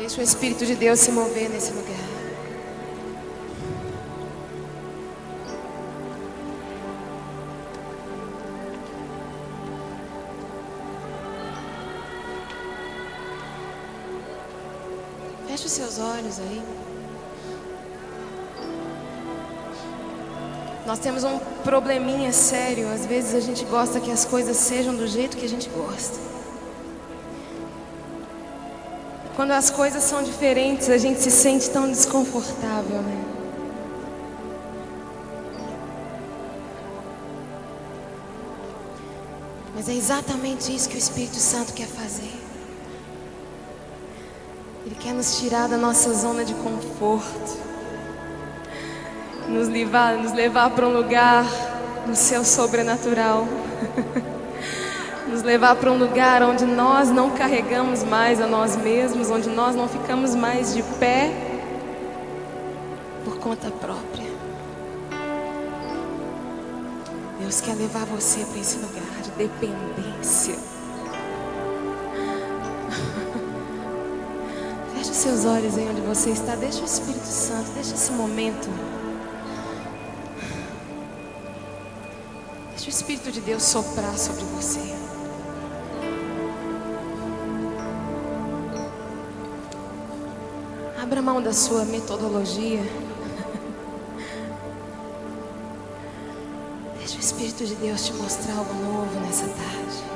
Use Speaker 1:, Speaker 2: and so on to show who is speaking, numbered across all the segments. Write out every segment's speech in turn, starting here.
Speaker 1: Deixa o Espírito de Deus se mover nesse lugar. Feche os seus olhos aí. Nós temos um probleminha sério. Às vezes a gente gosta que as coisas sejam do jeito que a gente gosta. Quando as coisas são diferentes, a gente se sente tão desconfortável, né? Mas é exatamente isso que o Espírito Santo quer fazer. Ele quer nos tirar da nossa zona de conforto, nos levar para um lugar no seu sobrenatural. Nos levar para um lugar onde nós não carregamos mais a nós mesmos, onde nós não ficamos mais de pé por conta própria. Deus quer levar você para esse lugar de dependência. Feche os seus olhos aí onde você está. Deixa o Espírito Santo, deixa esse momento. Deixa o Espírito de Deus soprar sobre você. Abra mão da sua metodologia. Deixa o Espírito de Deus te mostrar algo novo nessa tarde.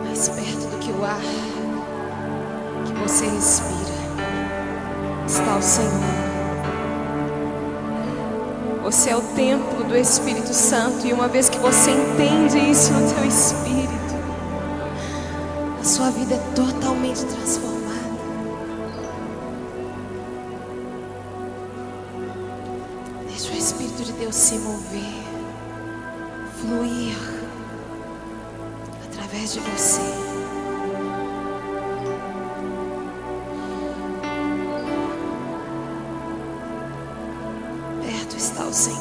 Speaker 1: Mais perto do que o ar que você respira está o Senhor. Você é o templo do Espírito Santo, e uma vez que você entende isso no teu espírito, a sua vida é totalmente transformada. Deixa o Espírito de Deus se mover, fluir através de você. Perto está o Senhor,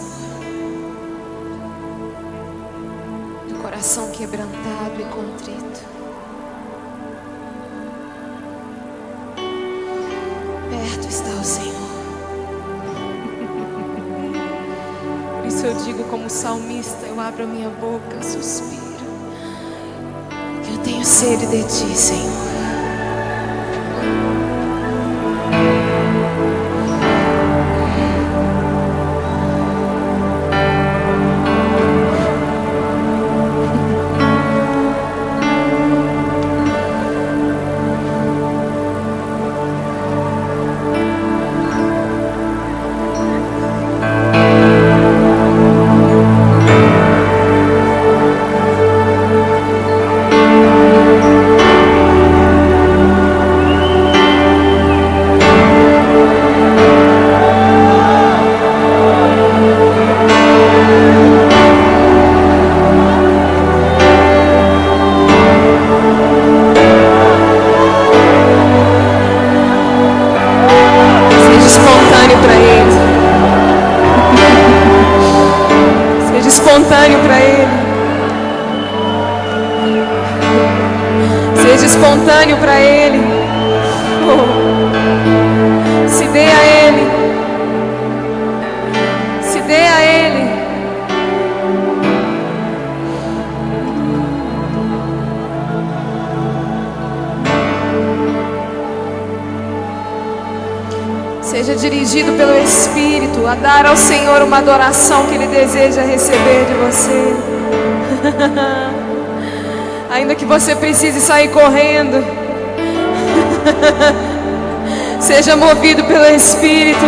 Speaker 1: do coração quebrantado e contrito. Perto está o Senhor. Por isso eu digo como salmista, eu abro a minha boca, suspiro. Eu tenho sede de ti, Senhor. Espontâneo para Ele. Seja espontâneo para Ele. Se dê a Ele. Se dê a Ele. Seja dirigido pelo Espírito a dar ao Senhor uma adoração que Ele deseja receber de você. Ainda que você precise sair correndo, seja movido pelo Espírito.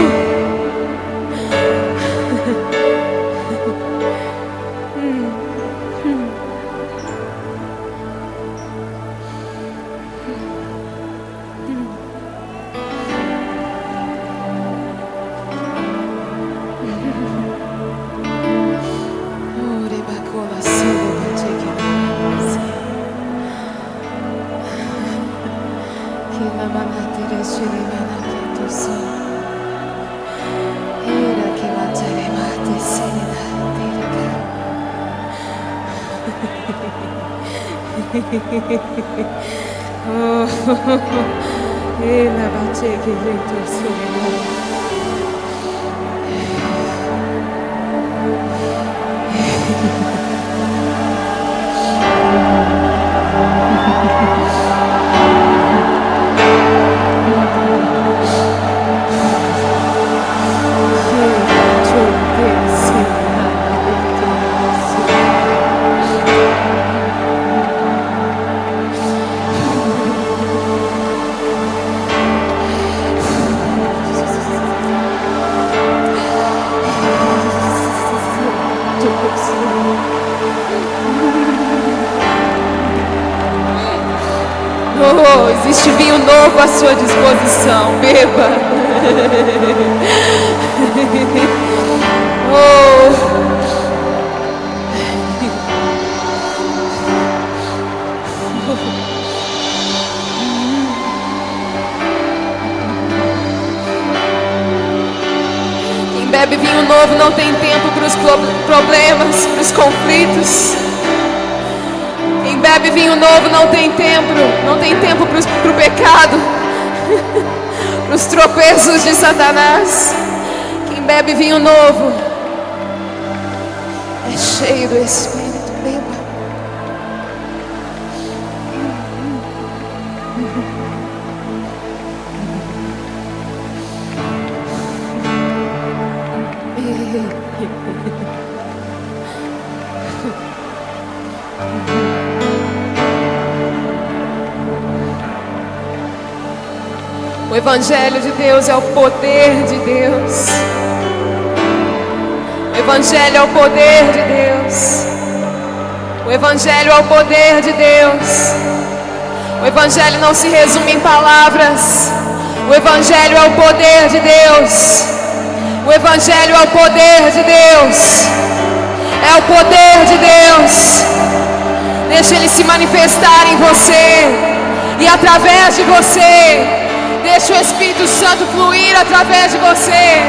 Speaker 1: Oh, existe vinho novo à sua disposição. Beba. Oh. Quem bebe vinho novo não tem tempo para os problemas, para os conflitos. Quem bebe vinho novo não tem tempo para o pecado, para os tropeços de Satanás. Quem bebe vinho novo é cheio do Espírito. Beba. O Evangelho de Deus é o poder de Deus. O Evangelho é o poder de Deus. O Evangelho é o poder de Deus. O Evangelho não se resume em palavras. O Evangelho é o poder de Deus. O Evangelho é o poder de Deus. É o poder de Deus. Deixa Ele se manifestar em você e através de você. Deixa o Espírito Santo fluir através de você.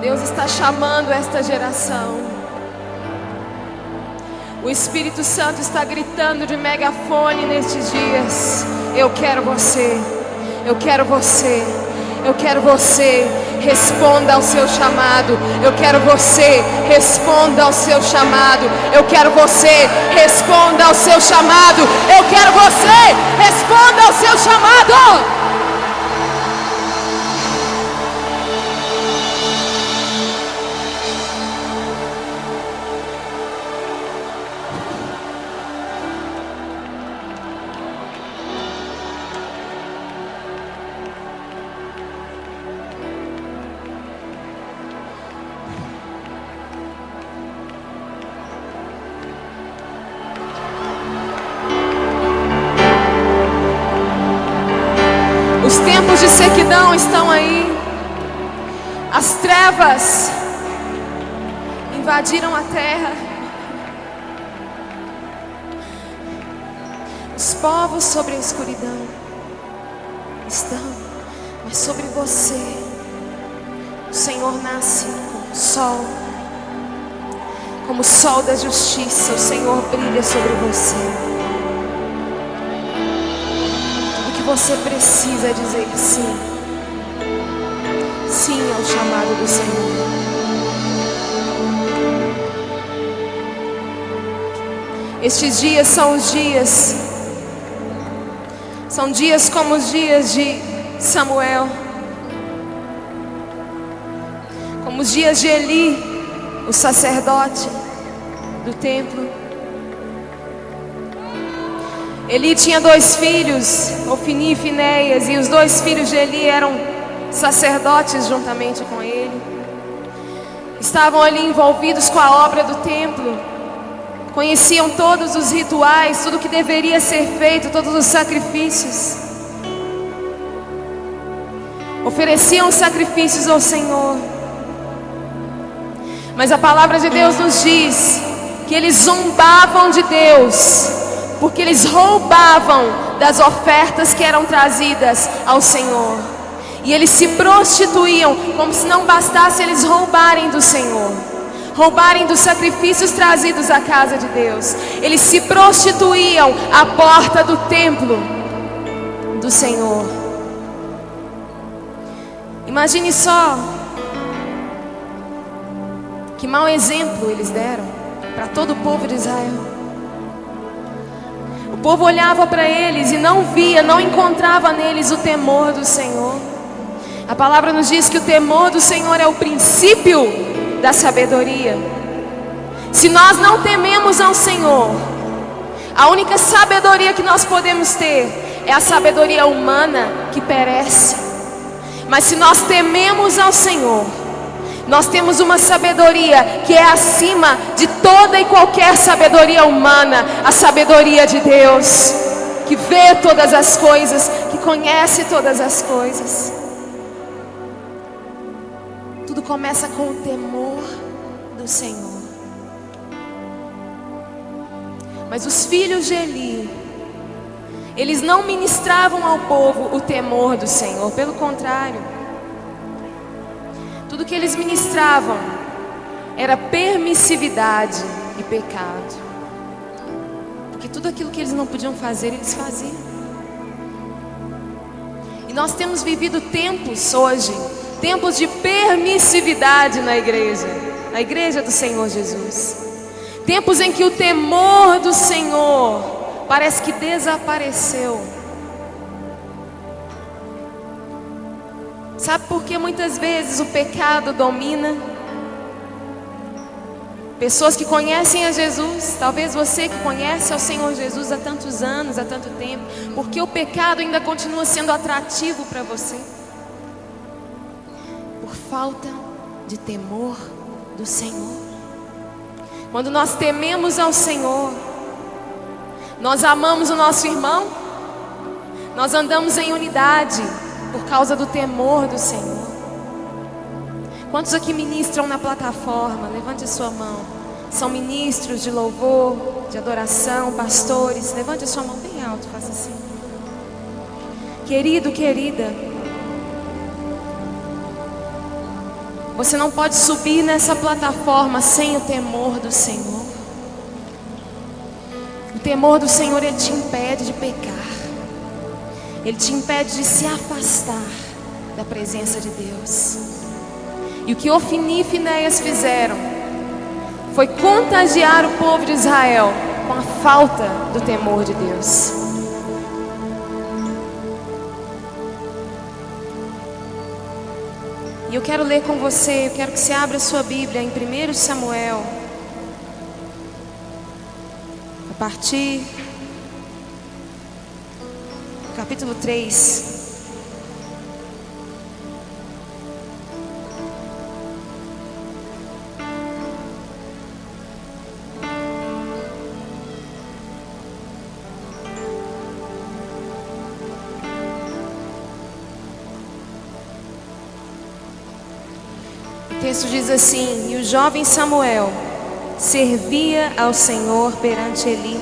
Speaker 1: Deus está chamando esta geração. O Espírito Santo está gritando de megafone nestes dias. Eu quero você. Eu quero você. Eu quero você. Responda ao seu chamado. Eu quero você. Responda ao seu chamado. Eu quero você. Responda ao seu chamado. Eu quero você. Responda ao seu chamado. Os tempos de sequidão estão aí. As trevas invadiram a terra. Os povos sobre a escuridão estão, mas sobre você o Senhor nasce como o sol. Como o sol da justiça, o Senhor brilha sobre você. Você precisa dizer sim. Sim ao chamado do Senhor. Estes dias são os dias. São dias como os dias de Samuel. Como os dias de Eli, o sacerdote. do templo. Eli tinha 2 filhos, Ofni e Finéias, e os 2 filhos de Eli eram sacerdotes juntamente com ele. Estavam ali envolvidos com a obra do templo, conheciam todos os rituais, tudo que deveria ser feito, todos os sacrifícios. Ofereciam sacrifícios ao Senhor. Mas a palavra de Deus nos diz que eles zombavam de Deus, porque eles roubavam das ofertas que eram trazidas ao Senhor. E eles se prostituíam, como se não bastasse eles roubarem do Senhor, roubarem dos sacrifícios trazidos à casa de Deus. Eles se prostituíam à porta do templo do Senhor. Imagine só que mau exemplo eles deram para todo o povo de Israel. O povo olhava para eles e não via, não encontrava neles o temor do Senhor. A palavra nos diz que o temor do Senhor é o princípio da sabedoria. Se nós não tememos ao Senhor, a única sabedoria que nós podemos ter é a sabedoria humana que perece. Mas se nós tememos ao Senhor, nós temos uma sabedoria que é acima de toda e qualquer sabedoria humana, a sabedoria de Deus, que vê todas as coisas, que conhece todas as coisas. Tudo começa com o temor do Senhor. Mas os filhos de Eli, eles não ministravam ao povo o temor do Senhor, pelo contrário. Tudo que eles ministravam era permissividade e pecado. Porque tudo aquilo que eles não podiam fazer, eles faziam. E nós temos vivido tempos hoje, tempos de permissividade na igreja do Senhor Jesus. Tempos em que o temor do Senhor parece que desapareceu. Sabe por que muitas vezes o pecado domina? Pessoas que conhecem a Jesus, talvez você que conhece ao Senhor Jesus há tantos anos, há tanto tempo, porque o pecado ainda continua sendo atrativo para você? Por falta de temor do Senhor. Quando nós tememos ao Senhor, nós amamos o nosso irmão, nós andamos em unidade por causa do temor do Senhor. Quantos aqui ministram na plataforma? Levante a sua mão. São ministros de louvor, de adoração, pastores. Levante a sua mão bem alto, faça assim. Querido, querida, você não pode subir nessa plataforma sem o temor do Senhor. O temor do Senhor, ele te impede de pecar. Ele te impede de se afastar da presença de Deus. E o que Ofni e Finéias fizeram foi contagiar o povo de Israel com a falta do temor de Deus. E eu quero ler com você, eu quero que você abra a sua Bíblia em 1 Samuel, a partir do capítulo 3. O texto diz assim: e o jovem Samuel servia ao Senhor perante Eli.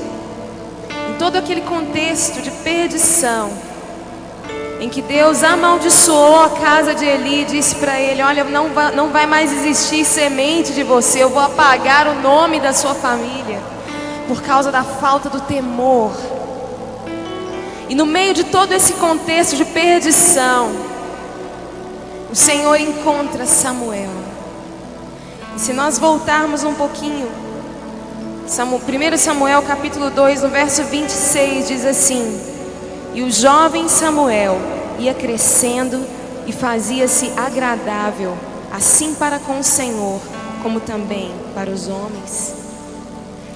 Speaker 1: Em todo aquele contexto de perdição, em que Deus amaldiçoou a casa de Eli, disse para ele: olha, não vai mais existir semente de você, eu vou apagar o nome da sua família, por causa da falta do temor. E no meio de todo esse contexto de perdição, o Senhor encontra Samuel. E se nós voltarmos um pouquinho, 1 Samuel capítulo 2, no verso 26, diz assim: e o jovem Samuel ia crescendo e fazia-se agradável, assim para com o Senhor, como também para os homens.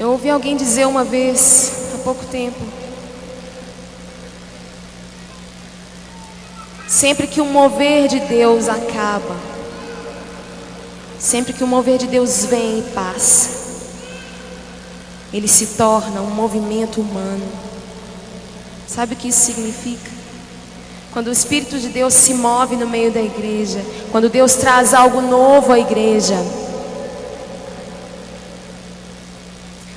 Speaker 1: Eu ouvi alguém dizer uma vez, há pouco tempo, sempre que o mover de Deus acaba, sempre que o mover de Deus vem e passa, ele se torna um movimento humano. Sabe o que isso significa? Quando o Espírito de Deus se move no meio da igreja, quando Deus traz algo novo à igreja,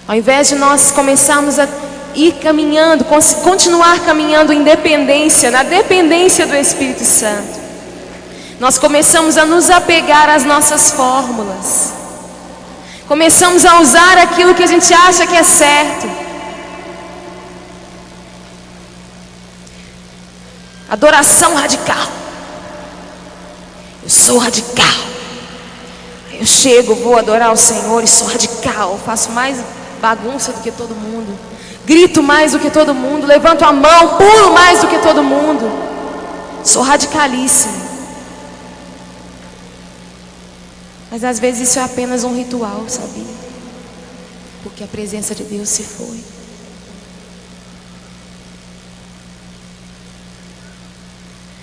Speaker 1: ao invés de nós começarmos a ir caminhando, continuar caminhando em dependência, na dependência do Espírito Santo, nós começamos a nos apegar às nossas fórmulas, começamos a usar aquilo que a gente acha que é certo. Adoração radical. Eu sou radical. Eu chego, vou adorar o Senhor e sou radical. Faço mais bagunça do que todo mundo. Grito mais do que todo mundo. Levanto a mão, pulo mais do que todo mundo. Sou radicalíssimo. Mas às vezes isso é apenas um ritual, sabia? Porque a presença de Deus se foi.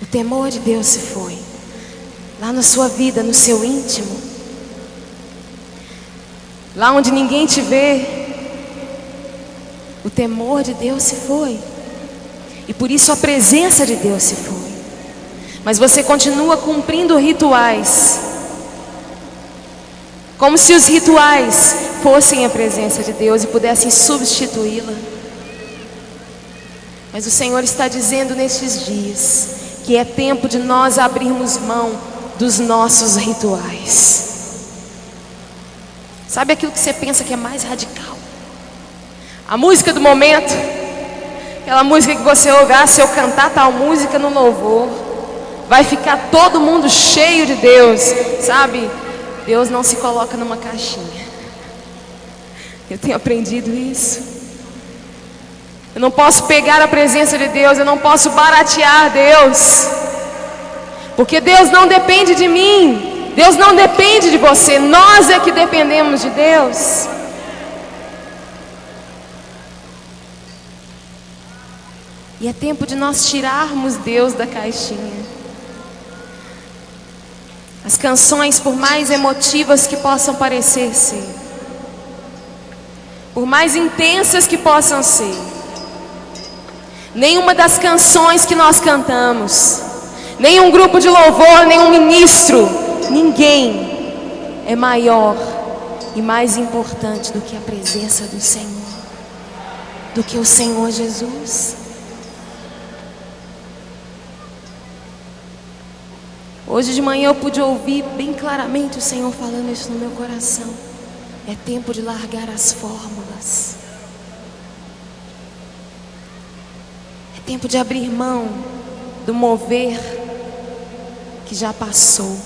Speaker 1: O temor de Deus se foi. Lá na sua vida, no seu íntimo, lá onde ninguém te vê, o temor de Deus se foi. E por isso a presença de Deus se foi. Mas você continua cumprindo rituais, como se os rituais fossem a presença de Deus e pudessem substituí-la. Mas o Senhor está dizendo nestes dias que é tempo de nós abrirmos mão dos nossos rituais. Sabe aquilo que você pensa que é mais radical? A música do momento, aquela música que você ouve, se eu cantar tal música no louvor, vai ficar todo mundo cheio de Deus, sabe? Deus não se coloca numa caixinha. Eu tenho aprendido isso. Eu não posso pegar a presença de Deus, eu não posso baratear Deus, porque Deus não depende de mim, Deus não depende de você, nós é que dependemos de Deus. E é tempo de nós tirarmos Deus da caixinha. As canções, por mais emotivas que possam parecer ser, por mais intensas que possam ser, nenhuma das canções que nós cantamos, nenhum grupo de louvor, nenhum ministro, ninguém é maior e mais importante do que a presença do Senhor, do que o Senhor Jesus. Hoje de manhã eu pude ouvir bem claramente o Senhor falando isso no meu coração. É tempo de largar as fórmulas. É tempo de abrir mão do mover que já passou.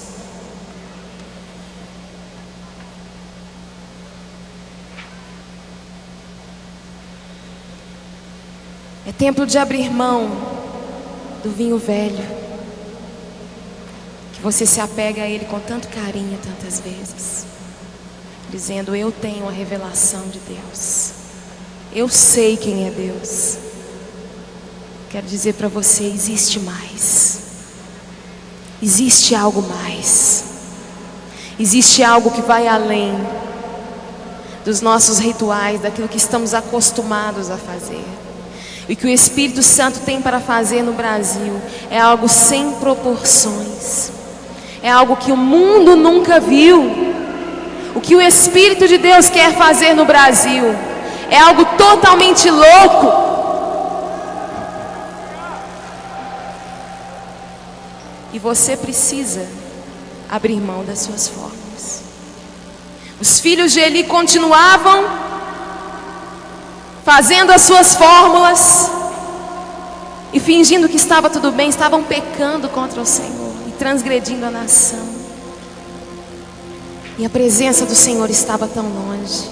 Speaker 1: É tempo de abrir mão do vinho velho, que você se apega a ele com tanto carinho tantas vezes, dizendo: eu tenho a revelação de Deus, eu sei quem é Deus. Quero dizer para você, existe mais. Existe algo mais. Existe algo que vai além dos nossos rituais, daquilo que estamos acostumados a fazer. E que o Espírito Santo tem para fazer no Brasil é algo sem proporções. É algo que o mundo nunca viu. O que o Espírito de Deus quer fazer no Brasil é algo totalmente louco. E você precisa abrir mão das suas fórmulas. Os filhos de Eli continuavam fazendo as suas fórmulas e fingindo que estava tudo bem, estavam pecando contra o Senhor e transgredindo a nação. E a presença do Senhor estava tão longe.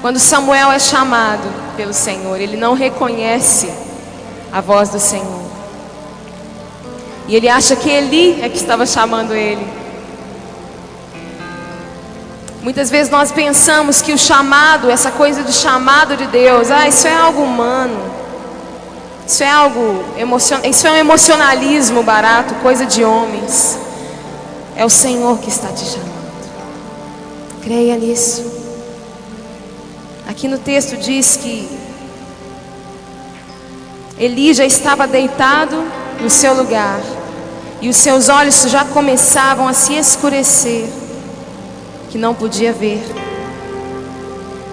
Speaker 1: Quando Samuel é chamado pelo Senhor, ele não reconhece a voz do Senhor. E ele acha que Eli é que estava chamando ele. Muitas vezes nós pensamos que o chamado, essa coisa de chamado de Deus, isso é algo humano, isso é algo isso é um emocionalismo barato, coisa de homens. É o Senhor que está te chamando. Creia nisso. Aqui no texto diz que Eli já estava deitado no seu lugar e os seus olhos já começavam a se escurecer, que não podia ver.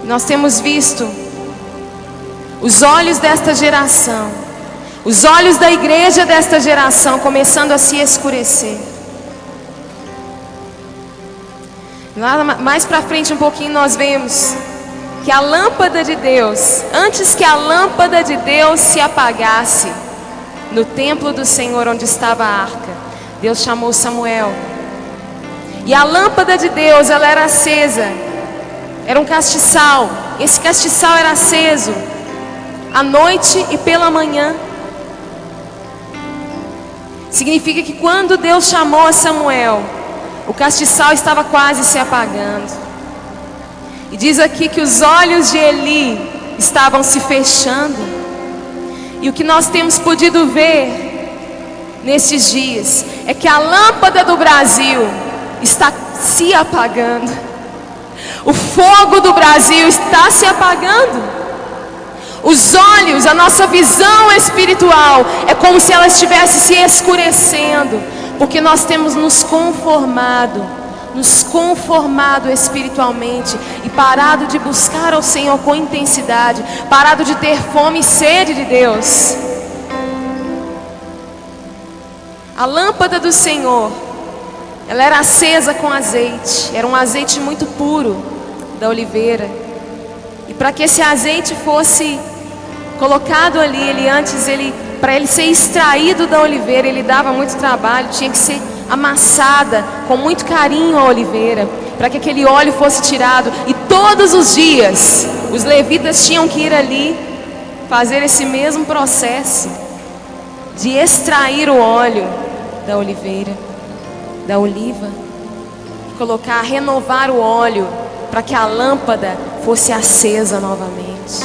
Speaker 1: Nós temos visto os olhos desta geração, os olhos da igreja desta geração começando a se escurecer. Lá mais para frente um pouquinho nós vemos que a lâmpada de Deus, antes que a lâmpada de Deus se apagasse no templo do Senhor onde estava a arca, Deus chamou Samuel. E a lâmpada de Deus, ela era acesa. Era um castiçal. Esse castiçal era aceso à noite e pela manhã. Significa que quando Deus chamou a Samuel, o castiçal estava quase se apagando. E diz aqui que os olhos de Eli estavam se fechando. E o que nós temos podido ver nesses dias é que a lâmpada do Brasil está se apagando. O fogo do Brasil está se apagando. Os olhos, a nossa visão espiritual é como se ela estivesse se escurecendo, porque nós temos nos conformado espiritualmente e parado de buscar ao Senhor com intensidade, parado de ter fome e sede de Deus. A lâmpada do Senhor, ela era acesa com azeite, era um azeite muito puro da oliveira. E para que esse azeite fosse colocado ali, para ele ser extraído da oliveira, ele dava muito trabalho, tinha que ser amassada com muito carinho a oliveira, para que aquele óleo fosse tirado. E todos os dias, os levitas tinham que ir ali, fazer esse mesmo processo, de extrair o óleo da oliveira, da oliva, colocar, renovar o óleo para que a lâmpada fosse acesa novamente.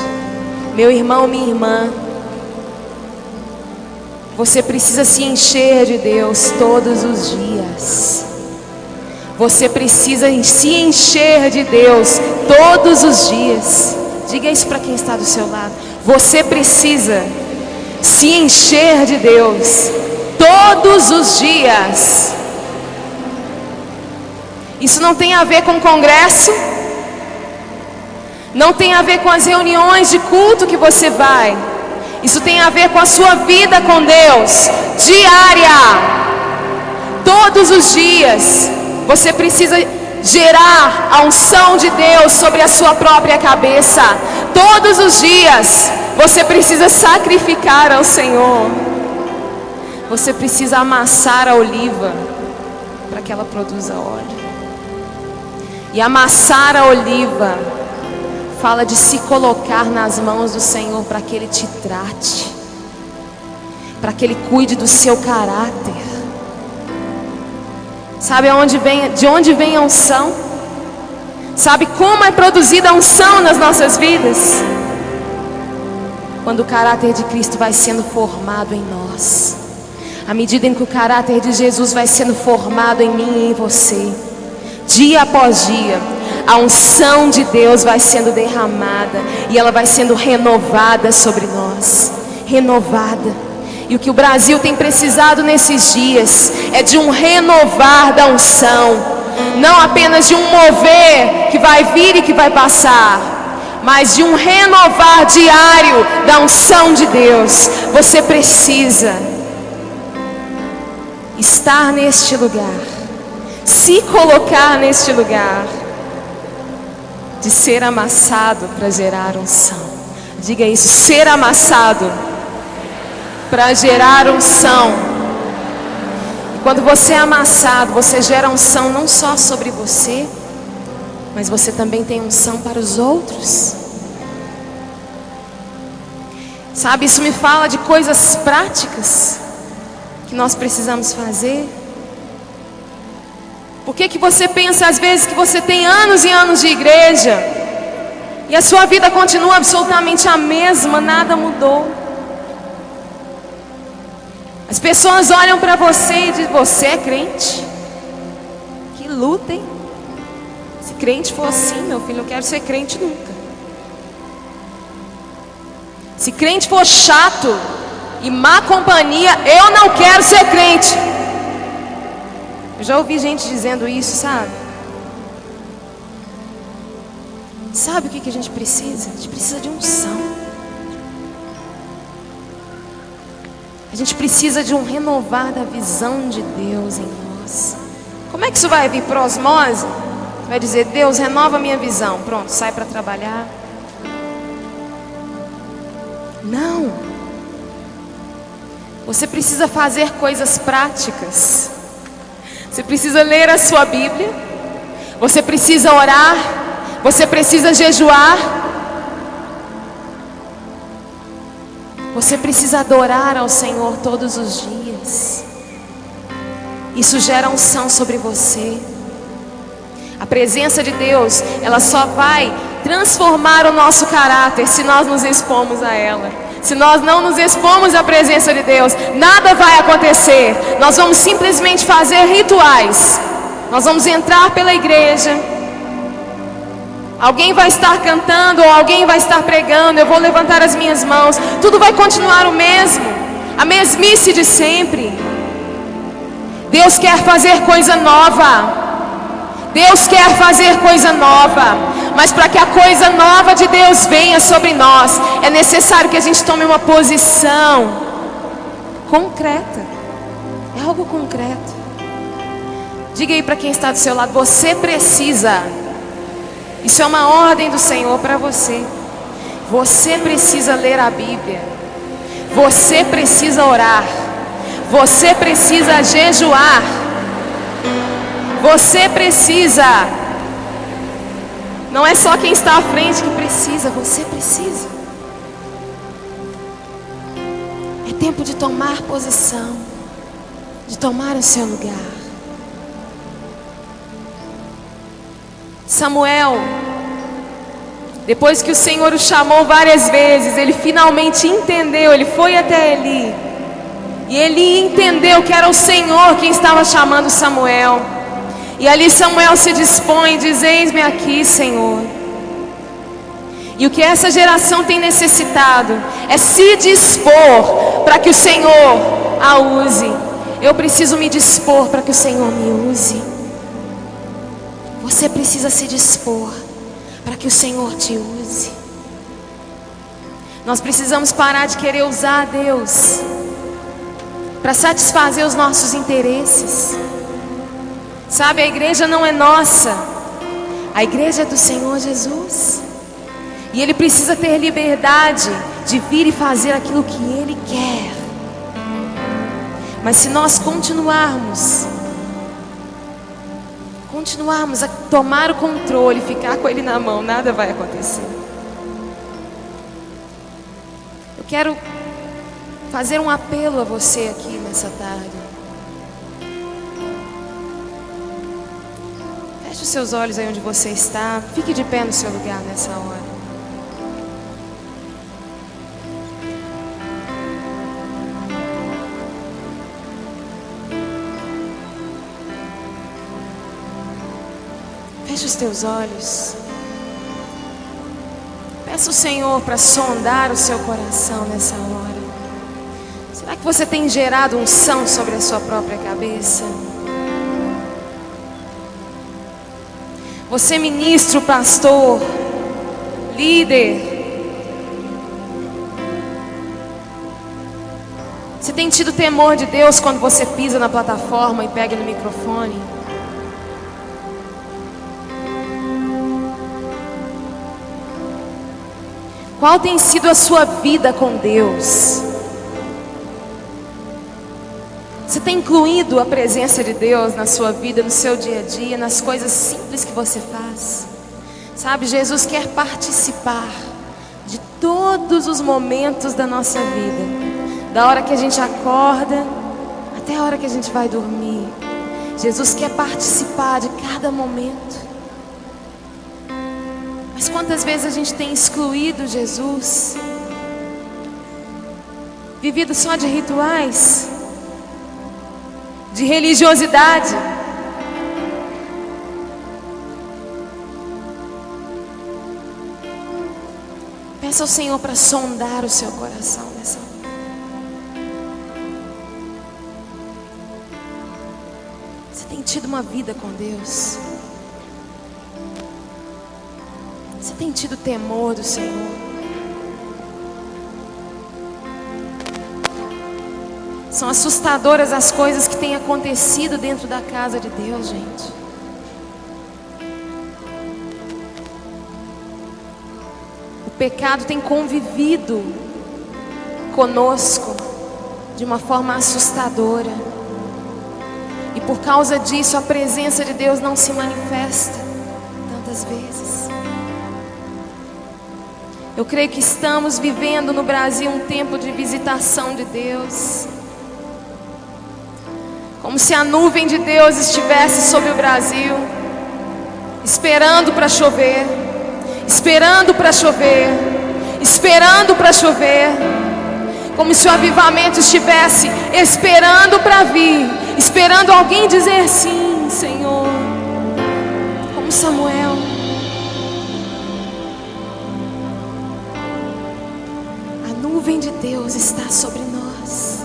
Speaker 1: Meu irmão, minha irmã, você precisa se encher de Deus todos os dias. Você precisa se encher de Deus todos os dias. Diga isso para quem está do seu lado. Você precisa se encher de Deus todos os dias. Isso não tem a ver com congresso, não tem a ver com as reuniões de culto que você vai. Isso tem a ver com a sua vida com Deus, diária. Todos os dias, você precisa gerar a unção de Deus sobre a sua própria cabeça. Todos os dias, você precisa sacrificar ao Senhor. Você precisa amassar a oliva para que ela produza óleo. E amassar a oliva fala de se colocar nas mãos do Senhor para que Ele te trate, para que Ele cuide do seu caráter. Sabe de onde vem a unção? Sabe como é produzida a unção nas nossas vidas? Quando o caráter de Cristo vai sendo formado em nós. À medida em que o caráter de Jesus vai sendo formado em mim e em você, dia após dia, a unção de Deus vai sendo derramada e ela vai sendo renovada sobre nós. Renovada. E o que o Brasil tem precisado nesses dias é de um renovar da unção. Não apenas de um mover que vai vir e que vai passar, mas de um renovar diário da unção de Deus. Você precisa estar neste lugar, se colocar neste lugar, de ser amassado para gerar unção. Diga isso, ser amassado para gerar unção. E quando você é amassado, você gera unção não só sobre você, mas você também tem unção para os outros. Sabe, isso me fala de coisas práticas que nós precisamos fazer. Por que que você pensa às vezes que você tem anos e anos de igreja e a sua vida continua absolutamente a mesma, nada mudou? As pessoas olham para você e dizem: você é crente? Que luta, hein? Se crente for assim, meu filho, não quero ser crente nunca. Se crente for chato e má companhia, eu não quero ser crente. Eu já ouvi gente dizendo isso, sabe? Sabe o que a gente precisa? A gente precisa de unção. A gente precisa de um renovar da visão de Deus em nós. Como é que isso vai vir? Por osmose? Vai dizer: Deus, renova a minha visão. Pronto, sai para trabalhar. Não. Você precisa fazer coisas práticas. Você precisa ler a sua Bíblia. Você precisa orar. Você precisa jejuar. Você precisa adorar ao Senhor todos os dias. Isso gera unção sobre você. A presença de Deus, ela só vai transformar o nosso caráter se nós nos expomos a ela. Se nós não nos expomos à presença de Deus, nada vai acontecer. Nós vamos simplesmente fazer rituais. Nós vamos entrar pela igreja. Alguém vai estar cantando ou alguém vai estar pregando. Eu vou levantar as minhas mãos. Tudo vai continuar o mesmo. A mesmice de sempre. Deus quer fazer coisa nova. Deus quer fazer coisa nova. Mas para que a coisa nova de Deus venha sobre nós, é necessário que a gente tome uma posição concreta. É algo concreto. Diga aí para quem está do seu lado: você precisa. Isso é uma ordem do Senhor para você. Você precisa ler a Bíblia. Você precisa orar. Você precisa jejuar. Você precisa. Não é só quem está à frente que precisa, você precisa. É tempo de tomar posição, de tomar o seu lugar. Samuel, depois que o Senhor o chamou várias vezes, ele finalmente entendeu. Ele foi até Eli e ele entendeu que era o Senhor quem estava chamando Samuel. E ali Samuel se dispõe e diz: eis-me aqui, Senhor. E o que essa geração tem necessitado é se dispor para que o Senhor a use. Eu preciso me dispor para que o Senhor me use. Você precisa se dispor para que o Senhor te use. Nós precisamos parar de querer usar a Deus para satisfazer os nossos interesses. Sabe, a igreja não é nossa. A igreja é do Senhor Jesus. E Ele precisa ter liberdade de vir e fazer aquilo que Ele quer. Mas se nós continuarmos a tomar o controle, ficar com Ele na mão, nada vai acontecer. Eu quero fazer um apelo a você aqui nessa tarde. Feche os seus olhos aí onde você está. Fique de pé no seu lugar nessa hora. Feche os teus olhos. Peça ao Senhor para sondar o seu coração nessa hora. Será que você tem gerado unção sobre a sua própria cabeça? Você, ministro, pastor, líder, você tem tido temor de Deus quando você pisa na plataforma e pega no microfone? Qual tem sido a sua vida com Deus? Você tem incluído a presença de Deus na sua vida, no seu dia a dia, nas coisas simples que você faz? Sabe, Jesus quer participar de todos os momentos da nossa vida, da hora que a gente acorda até a hora que a gente vai dormir. Jesus quer participar de cada momento. Mas quantas vezes a gente tem excluído Jesus? Vivido só de rituais, de religiosidade. Peça ao Senhor para sondar o seu coração nessa hora. Você tem tido uma vida com Deus? Você tem tido temor do Senhor? São assustadoras as coisas que têm acontecido dentro da casa de Deus, gente. O pecado tem convivido conosco de uma forma assustadora. E por causa disso a presença de Deus não se manifesta tantas vezes. Eu creio que estamos vivendo no Brasil um tempo de visitação de Deus. Como se a nuvem de Deus estivesse sobre o Brasil, esperando para chover, esperando para chover, esperando para chover. Como se o avivamento estivesse esperando para vir, esperando alguém dizer sim, Senhor. Como Samuel. A nuvem de Deus está sobre nós.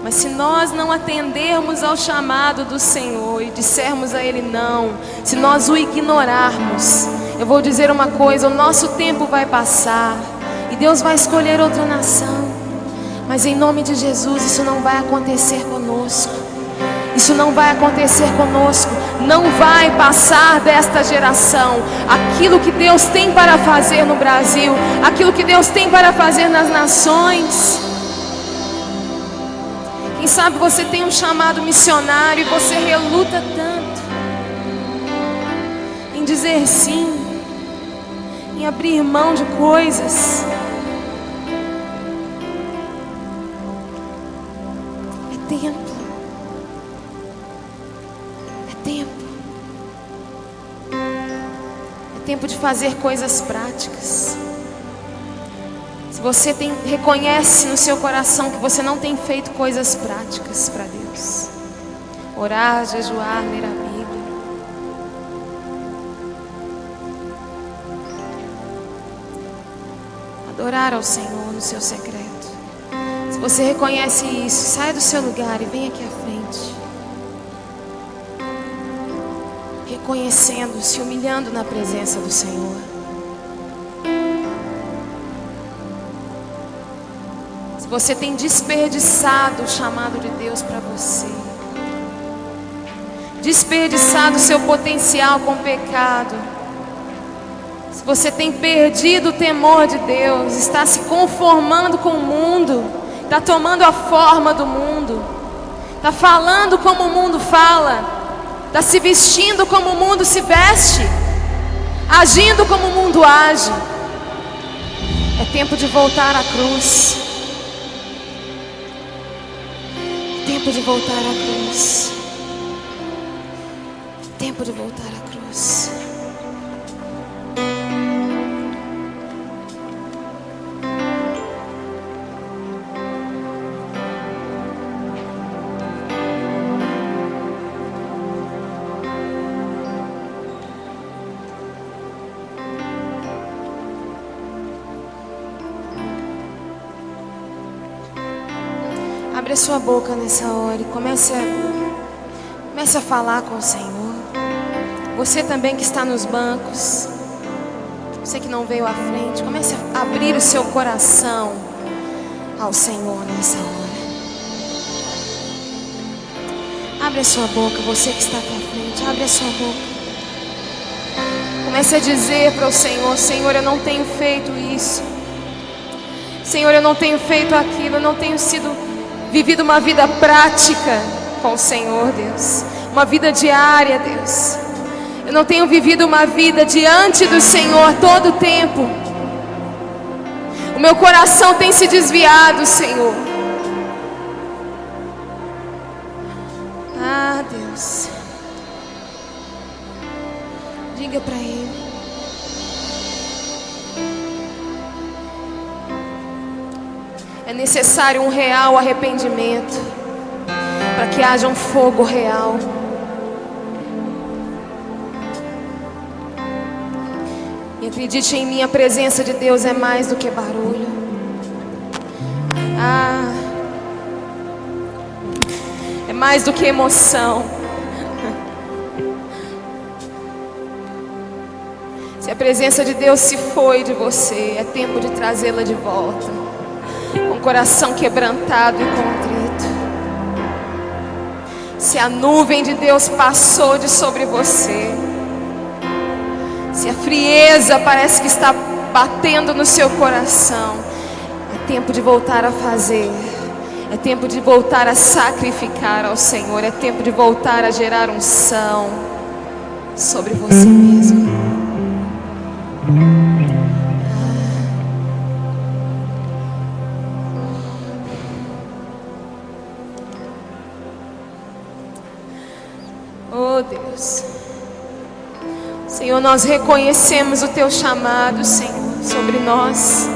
Speaker 1: Mas se nós não atendermos ao chamado do Senhor e dissermos a Ele não, se nós o ignorarmos, eu vou dizer uma coisa: o nosso tempo vai passar e Deus vai escolher outra nação. Mas em nome de Jesus, isso não vai acontecer conosco. Isso não vai acontecer conosco. Não vai passar desta geração aquilo que Deus tem para fazer no Brasil, aquilo que Deus tem para fazer nas nações. Quem sabe você tem um chamado missionário e você reluta tanto em dizer sim, em abrir mão de coisas. É tempo. É tempo. É tempo de fazer coisas práticas. Se você reconhece no seu coração que você não tem feito coisas práticas para Deus, orar, jejuar, ler a Bíblia, adorar ao Senhor no seu secreto. Se você reconhece isso, saia do seu lugar e vem aqui à frente, reconhecendo, se humilhando na presença do Senhor. Você tem desperdiçado o chamado de Deus para você, desperdiçado o seu potencial com o pecado. Se você tem perdido o temor de Deus, está se conformando com o mundo, está tomando a forma do mundo, está falando como o mundo fala, está se vestindo como o mundo se veste, agindo como o mundo age. É tempo de voltar à cruz. Tempo de voltar à cruz. Tempo de voltar à cruz. Abre a sua boca nessa hora e comece a falar com o Senhor. Você também que está nos bancos, você que não veio à frente, comece a abrir o seu coração ao Senhor nessa hora. Abre a sua boca, você que está aqui à frente, abre a sua boca. Comece a dizer para o Senhor: Senhor, eu não tenho feito isso. Senhor, eu não tenho feito aquilo, eu não tenho vivido uma vida prática com o Senhor, Deus. Uma vida diária, Deus. Eu não tenho vivido uma vida diante do Senhor todo o tempo. O meu coração tem se desviado, Senhor. Ah, Deus. Diga para Ele. É necessário um real arrependimento para que haja um fogo real. E acredite em mim, a presença de Deus é mais do que barulho. É mais do que emoção. Se a presença de Deus se foi de você, é tempo de trazê-la de volta, com o coração quebrantado e contrito. Se a nuvem de Deus passou de sobre você, se a frieza parece que está batendo no seu coração, é tempo de voltar a fazer. É tempo de voltar a sacrificar ao Senhor. É tempo de voltar a gerar unção sobre você mesmo. Oh Deus, Senhor, nós reconhecemos o Teu chamado, Senhor, sobre nós.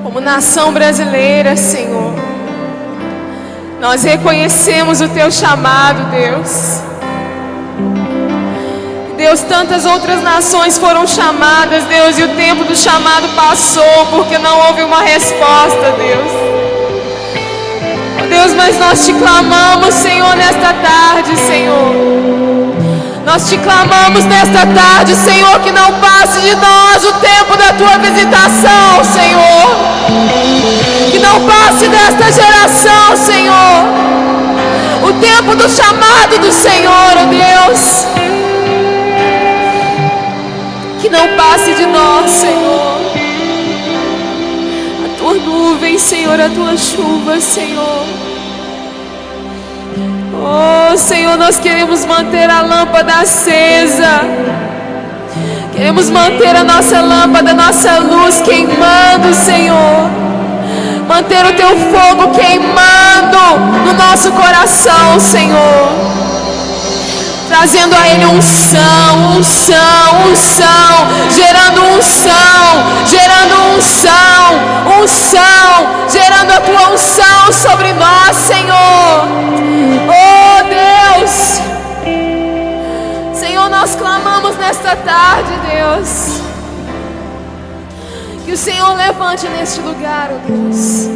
Speaker 1: Como nação brasileira, Senhor, nós reconhecemos o Teu chamado, Deus. Deus, tantas outras nações foram chamadas, Deus, e o tempo do chamado passou, porque não houve uma resposta, Deus. Oh, Deus, mas nós te clamamos, Senhor, nesta tarde, Senhor. Nós te clamamos nesta tarde, Senhor, que não passe de nós o tempo da Tua visitação, Senhor. Que não passe desta geração, Senhor, o tempo do chamado do Senhor, oh Deus. Que não passe de nós, Senhor, a Tua nuvem, Senhor, a Tua chuva, Senhor. Oh, Senhor, nós queremos manter a lâmpada acesa. Queremos manter a nossa lâmpada, a nossa luz queimando, Senhor. Manter o Teu fogo queimando no nosso coração, Senhor. Trazendo a Ele unção, unção, unção. Gerando unção, gerando unção, unção. Gerando a Tua unção sobre nós, Senhor. Oh Deus, Senhor, nós clamamos nesta tarde, Deus, que o Senhor levante neste lugar, oh Deus,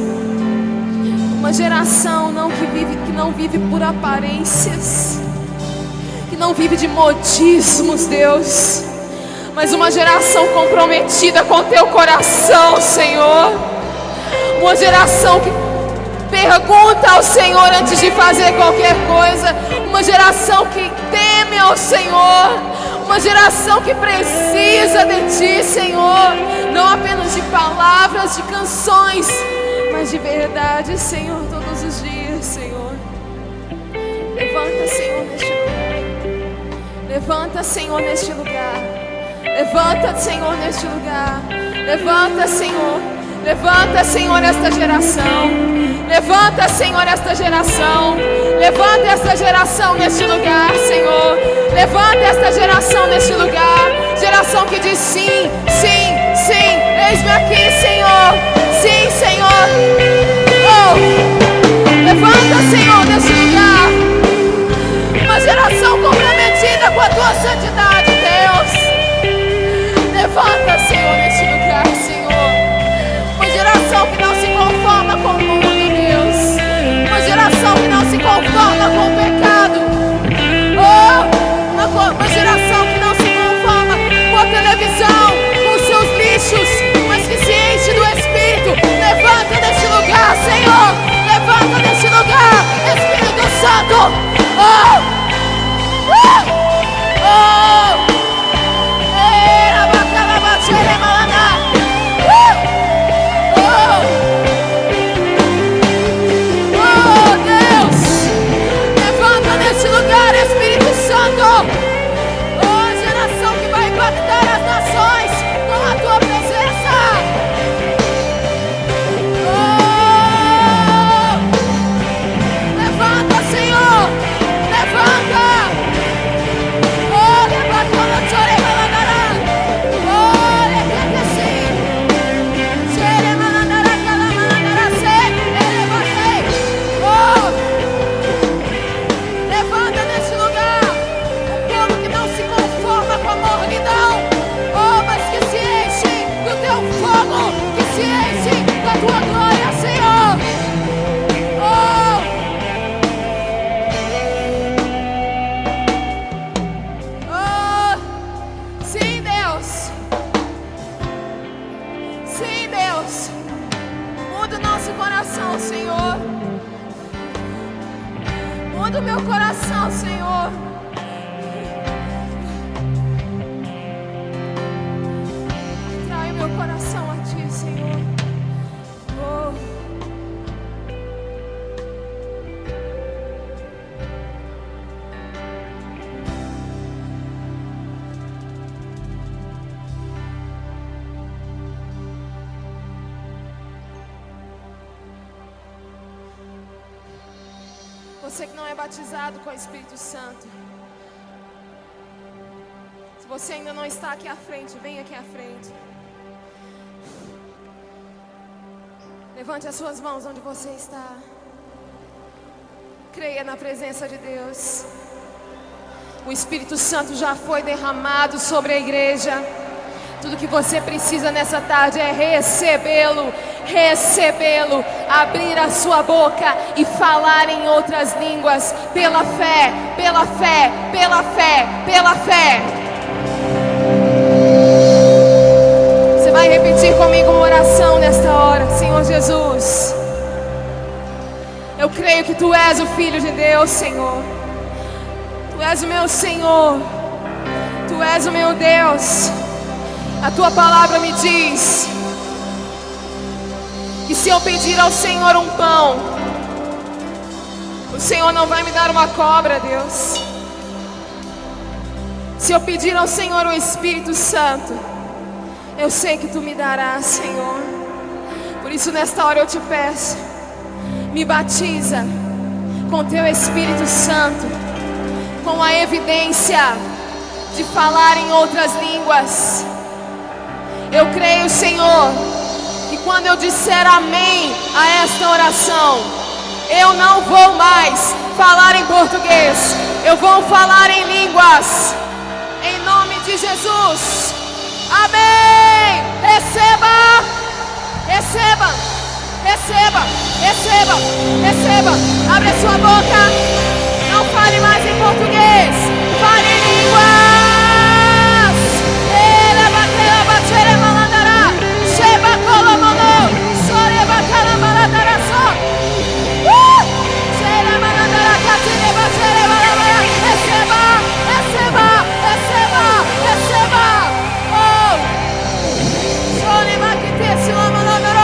Speaker 1: uma geração que não vive por aparências, que não vive de modismos, Deus, mas uma geração comprometida com Teu coração, Senhor. Uma geração que pergunta ao Senhor antes de fazer qualquer coisa. Uma geração que teme ao Senhor. Uma geração que precisa de Ti, Senhor. Não apenas de palavras, de canções, mas de verdade, Senhor, todos os dias, Senhor. Levanta, Senhor, neste lugar. Levanta, Senhor, neste lugar. Levanta, Senhor, neste lugar. Levanta, Senhor. Levanta, Senhor, esta geração. Levanta, Senhor, esta geração. Levanta esta geração neste lugar, Senhor. Levanta esta geração neste lugar. Geração que diz sim, sim, sim. Eis-me aqui, Senhor. Sim, Senhor. Oh, levanta, Senhor, neste lugar. Uma geração comprometida com a Tua santidade, Deus. Levanta, Senhor, neste lugar, Senhor. Uma geração que não se conforma com o mundo, Deus. Uma geração que não se conforma com o pecado. Oh, uma geração que não se conforma com a televisão, com os seus lixos, mas que se enche do Espírito. Levanta neste lugar, Senhor. Levanta neste lugar, Espírito Santo. coração, Senhor. Atrai meu coração a Ti, Senhor. Oh. Você que não é batizado com o Espírito Santo, se você ainda não está aqui à frente, vem aqui à frente. Levante as suas mãos onde você está. Creia na presença de Deus. O Espírito Santo já foi derramado sobre a igreja. Tudo que você precisa nessa tarde é recebê-lo, recebê-lo, abrir a sua boca e falar em outras línguas, pela fé, pela fé, pela fé, pela fé. Você vai repetir comigo uma oração nesta hora. Senhor Jesus, eu creio que Tu és o Filho de Deus, Senhor. Tu és o meu Senhor, Tu és o meu Deus. A Tua palavra me diz que se eu pedir ao Senhor um pão, o Senhor não vai me dar uma cobra, Deus. Se eu pedir ao Senhor o Espírito Santo, eu sei que Tu me darás, Senhor. Por isso nesta hora eu te peço, me batiza com Teu Espírito Santo, com a evidência de falar em outras línguas. Eu creio, Senhor, que quando eu disser amém a esta oração, eu não vou mais falar em português, eu vou falar em línguas, em nome de Jesus. Amém. Receba, receba, receba, receba, receba. Abre a sua boca, não fale mais em português.